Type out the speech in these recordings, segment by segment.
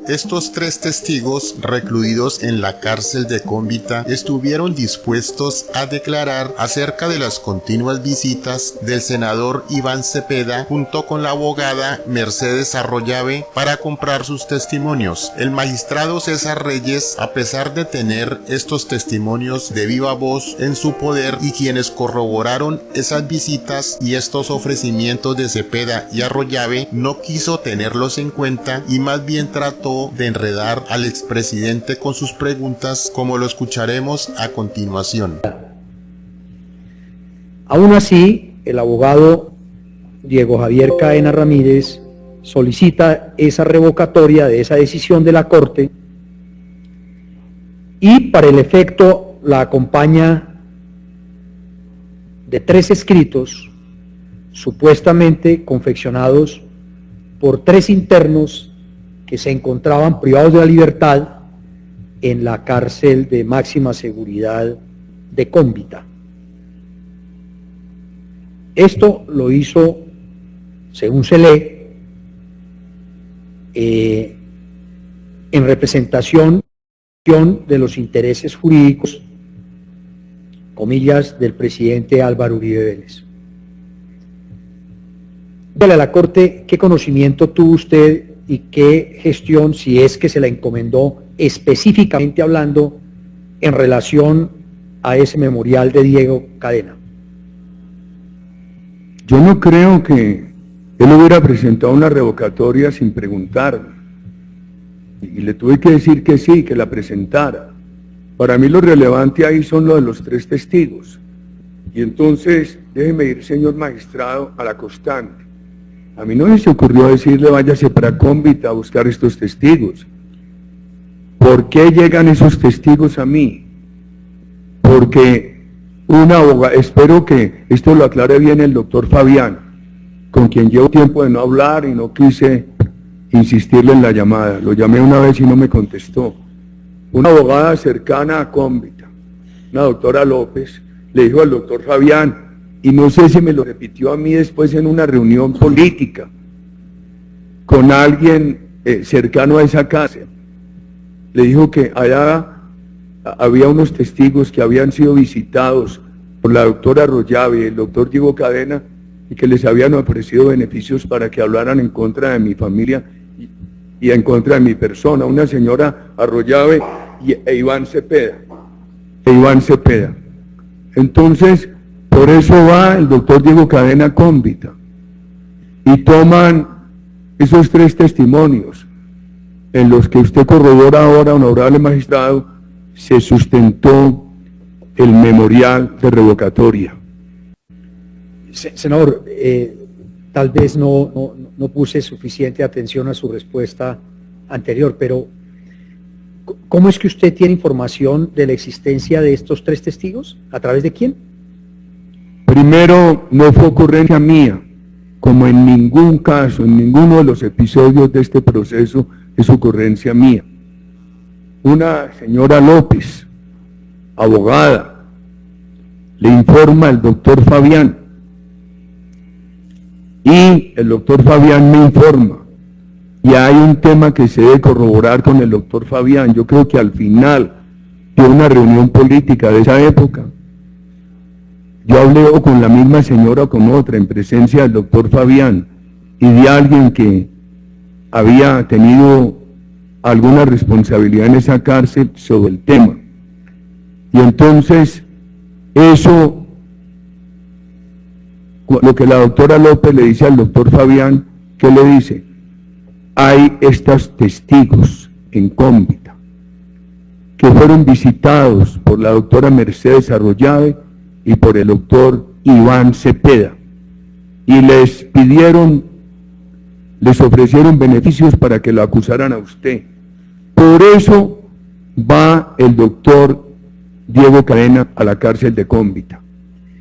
Estos tres testigos, recluidos en la cárcel de Cómbita, estuvieron dispuestos a declarar acerca de las continuas visitas del senador Iván Cepeda junto con la abogada Mercedes Arroyave para comprar sus testimonios. El magistrado César Reyes, a pesar de tener estos testimonios de viva voz en su poder y quienes corroboraron esas visitas y estos ofrecimientos de Cepeda y Arroyave, no quiso tenerlos en cuenta y más bien trató de enredar al expresidente con sus preguntas, como lo escucharemos a continuación. Aún así, el abogado Diego Javier Cadena Ramírez solicita esa revocatoria de esa decisión de la Corte y para el efecto la acompaña de 3 escritos supuestamente confeccionados por 3 internos que se encontraban privados de la libertad en la cárcel de máxima seguridad de Cómbita. Esto lo hizo, según se lee, en representación de los intereses jurídicos, comillas, del presidente Álvaro Uribe Vélez. Dígale a la Corte qué conocimiento tuvo usted y qué gestión, si es que se la encomendó específicamente hablando en relación a ese memorial de Diego Cadena. Yo no creo que él hubiera presentado una revocatoria sin preguntar, y le tuve que decir que sí, que la presentara. Para mí lo relevante ahí son lo de los 3 testigos, y entonces déjeme ir, señor magistrado, a la constante. A mí no se ocurrió decirle váyase para Cómbita a buscar estos testigos. ¿Por qué llegan esos testigos a mí? Porque una abogada, espero que esto lo aclare bien el doctor Fabián, con quien llevo tiempo de no hablar y no quise insistirle en la llamada. Lo llamé una vez y no me contestó. Una abogada cercana a Cómbita, una doctora López, le dijo al doctor Fabián, y no sé si me lo repitió a mí después en una reunión política con alguien cercano a esa casa, le dijo que allá había unos testigos que habían sido visitados por la doctora Arroyave y el doctor Diego Cadena y que les habían ofrecido beneficios para que hablaran en contra de mi familia y en contra de mi persona, una señora Arroyave e Iván Cepeda. Entonces, por eso va el doctor Diego Cadena a Cómbita y toman esos 3 testimonios en los que usted corrobora ahora, honorable magistrado, se sustentó el memorial de revocatoria. Senador, tal vez no puse suficiente atención a su respuesta anterior, pero ¿cómo es que usted tiene información de la existencia de estos 3 testigos? ¿A través de quién? Primero, no fue ocurrencia mía, como en ningún caso, en ninguno de los episodios de este proceso es ocurrencia mía. Una señora López, abogada, le informa al doctor Fabián y el doctor Fabián me informa y hay un tema que se debe corroborar con el doctor Fabián. Yo creo que al final de una reunión política de esa época, yo hablé o con la misma señora o con otra en presencia del doctor Fabián y de alguien que había tenido alguna responsabilidad en esa cárcel sobre el tema. Y entonces, eso, lo que la doctora López le dice al doctor Fabián, ¿qué le dice? Hay estos testigos en Cómbita que fueron visitados por la doctora Mercedes Arroyave y por el doctor Iván Cepeda, y les ofrecieron beneficios para que lo acusaran a usted. Por eso va el doctor Diego Cadena a la cárcel de Cómbita.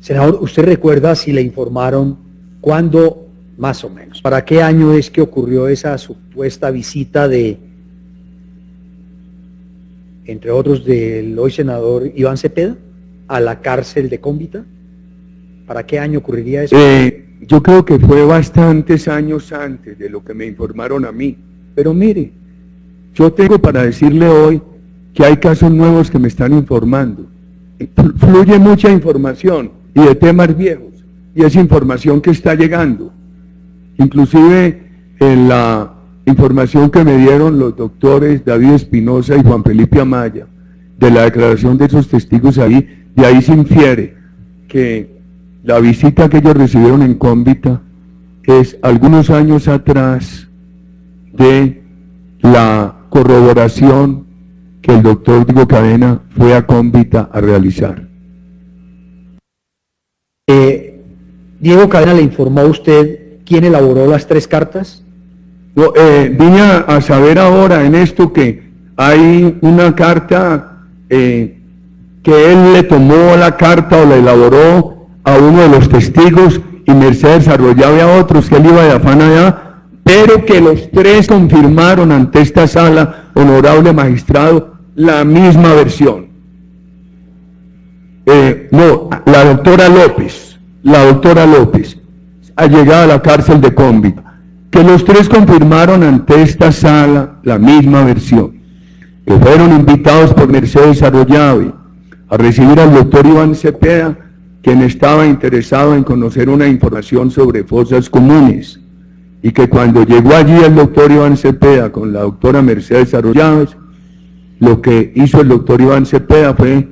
Senador, ¿usted recuerda si le informaron cuándo, más o menos, para qué año es que ocurrió esa supuesta visita de, entre otros, del hoy senador Iván Cepeda a la cárcel de Cómbita? ¿Para qué año ocurriría eso? Yo creo que fue bastantes años antes de lo que me informaron a mí. Pero mire, yo tengo para decirle hoy que hay casos nuevos que me están informando. Fluye mucha información y de temas viejos, y es información que está llegando. Inclusive en la información que me dieron los doctores David Espinosa y Juan Felipe Amaya, de la declaración de esos testigos ahí, de ahí se infiere que la visita que ellos recibieron en Cómbita es algunos años atrás de la corroboración que el doctor Diego Cadena fue a Cómbita a realizar. Diego Cadena, ¿le informó a usted quién elaboró las 3 cartas? No, vine a saber ahora en esto que hay una carta que él le tomó la carta o la elaboró a uno de los testigos y Mercedes Arroyave a otros, que él iba de afán allá, pero que los 3 confirmaron ante esta sala, honorable magistrado, la misma versión. No, la doctora López, ha llegado a la cárcel de Cómbita, que los 3 confirmaron ante esta sala la misma versión, que fueron invitados por Mercedes Arroyave a recibir al doctor Iván Cepeda, quien estaba interesado en conocer una información sobre fosas comunes, y que cuando llegó allí el doctor Iván Cepeda con la doctora Mercedes Arroyave, lo que hizo el doctor Iván Cepeda fue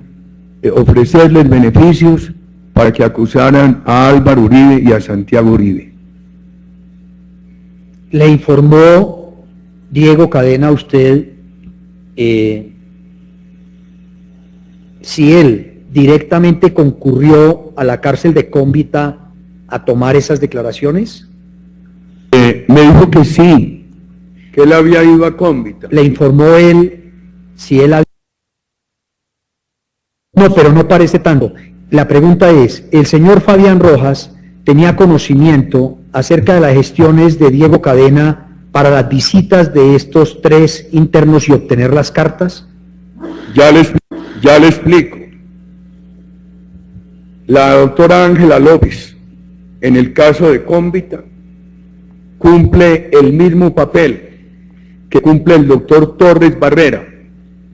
ofrecerles beneficios para que acusaran a Álvaro Uribe y a Santiago Uribe. ¿Le informó Diego Cadena a usted si él directamente concurrió a la cárcel de Cómbita a tomar esas declaraciones? Me dijo que sí, que él había ido a Cómbita. ¿Le informó él si él había... No, pero no parece tanto. La pregunta es, ¿el señor Fabián Rojas tenía conocimiento acerca de las gestiones de Diego Cadena para las visitas de estos 3 internos y obtener las cartas? Ya le explico. La doctora Ángela López, en el caso de Cómbita, cumple el mismo papel que cumple el doctor Torres Barrera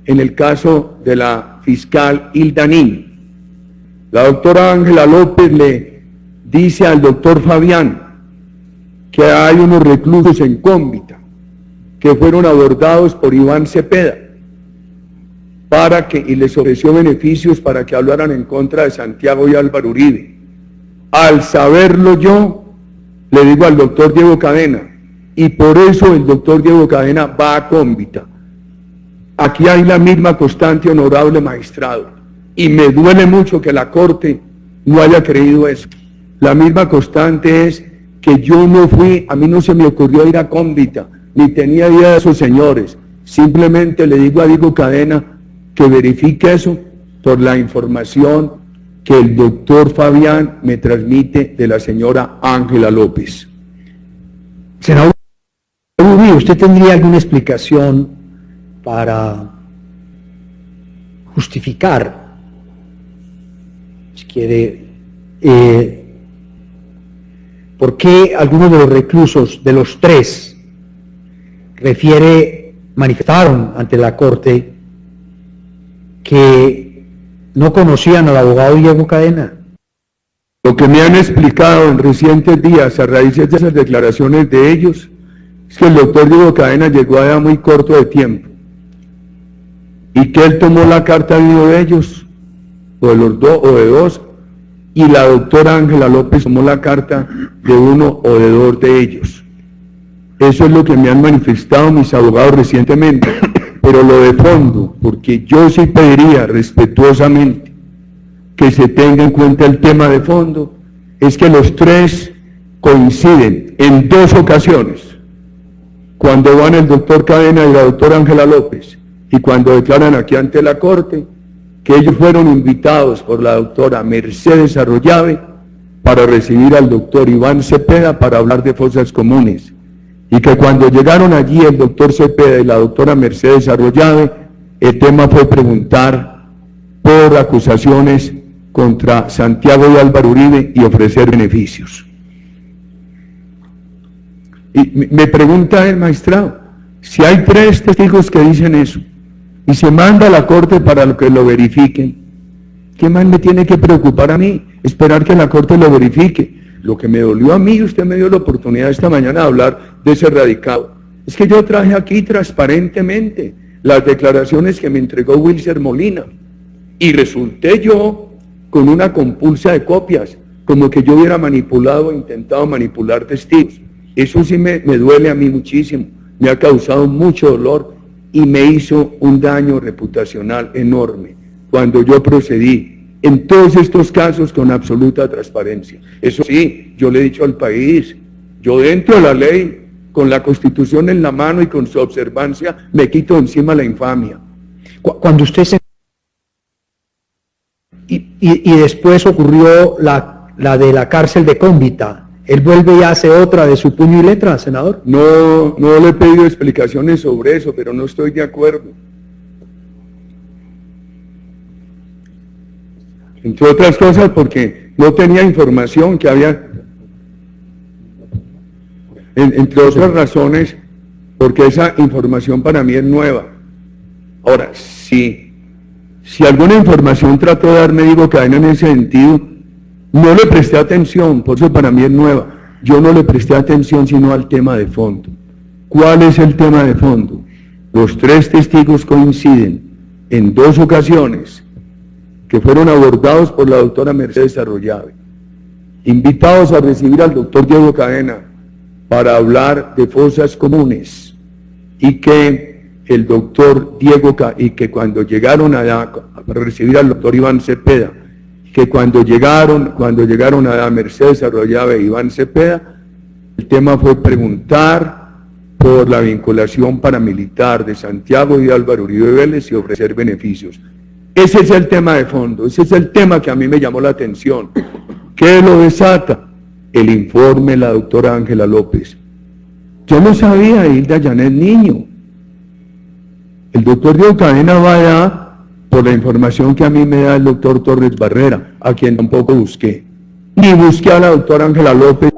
en el caso de la fiscal Hilda Nin. La doctora Ángela López le dice al doctor Fabián que hay unos reclusos en Cómbita que fueron abordados por Iván Cepeda y les ofreció beneficios para que hablaran en contra de Santiago y Álvaro Uribe. Al saberlo yo, le digo al doctor Diego Cadena, y por eso el doctor Diego Cadena va a Cómbita. Aquí hay la misma constante, honorable magistrado, y me duele mucho que la Corte no haya creído eso. La misma constante es que yo no fui, a mí no se me ocurrió ir a Cómbita, ni tenía idea de esos señores. Simplemente le digo a Diego Cadena que verifique eso por la información que el doctor Fabián me transmite de la señora Ángela López. Senador Uribe, ¿usted tendría alguna explicación para justificar, si quiere, por qué algunos de los reclusos, de los 3, manifestaron ante la Corte que no conocían al abogado Diego Cadena? Lo que me han explicado en recientes días a raíz de esas declaraciones de ellos es que el doctor Diego Cadena llegó allá muy corto de tiempo y que él tomó la carta de uno de ellos, o de los dos, y la doctora Ángela López tomó la carta de uno o de 2 de ellos. Eso es lo que me han manifestado mis abogados recientemente. Pero lo de fondo, porque yo sí pediría respetuosamente que se tenga en cuenta el tema de fondo, es que los 3 coinciden en 2 ocasiones, cuando van el doctor Cadena y la doctora Ángela López, y cuando declaran aquí ante la Corte, que ellos fueron invitados por la doctora Mercedes Arroyave para recibir al doctor Iván Cepeda para hablar de fosas comunes, y que cuando llegaron allí el doctor Cepeda y la doctora Mercedes Arroyave, el tema fue preguntar por acusaciones contra Santiago y Álvaro Uribe y ofrecer beneficios. Y me pregunta el magistrado, Si hay 3 testigos que dicen eso y se manda a la corte para que lo verifiquen, ¿qué más me tiene que preocupar a mí? Esperar que la corte lo verifique. Lo que me dolió a mí, usted me dio la oportunidad esta mañana de hablar de ese radicado, es que yo traje aquí transparentemente las declaraciones que me entregó Wilcer Molina y resulté yo con una compulsa de copias, como que yo hubiera manipulado o intentado manipular testigos. Eso sí me duele a mí muchísimo, me ha causado mucho dolor y me hizo un daño reputacional enorme cuando yo procedí en todos estos casos con absoluta transparencia. Eso sí, yo le he dicho al país, yo dentro de la ley, con la Constitución en la mano y con su observancia, me quito encima la infamia. Cuando usted se... Y después ocurrió la de la cárcel de Cómbita, ¿él vuelve y hace otra de su puño y letra, senador? No le he pedido explicaciones sobre eso, pero no estoy de acuerdo. Entre otras cosas porque no tenía información que había, entre otras razones, porque esa información para mí es nueva. Ahora, si alguna información trató de darme, digo, cadena en ese sentido, no le presté atención, por eso para mí es nueva. Yo no le presté atención sino al tema de fondo. ¿Cuál es el tema de fondo? Los 3 testigos coinciden en 2 ocasiones que fueron abordados por la doctora Mercedes Arroyave, invitados a recibir al doctor Diego Cadena para hablar de fosas comunes, y que el doctor Diego y que cuando llegaron allá para recibir al doctor Iván Cepeda, que cuando llegaron a Mercedes Arroyave e Iván Cepeda, el tema fue preguntar por la vinculación paramilitar de Santiago y de Álvaro Uribe Vélez y ofrecer beneficios. Ese es el tema de fondo, ese es el tema que a mí me llamó la atención. ¿Qué lo desata? El informe de la doctora Ángela López. Yo no sabía, Hilda Janet Niño. El doctor Diego Cadena va allá por la información que a mí me da el doctor Torres Barrera, a quien tampoco busqué. Ni busqué a la doctora Ángela López.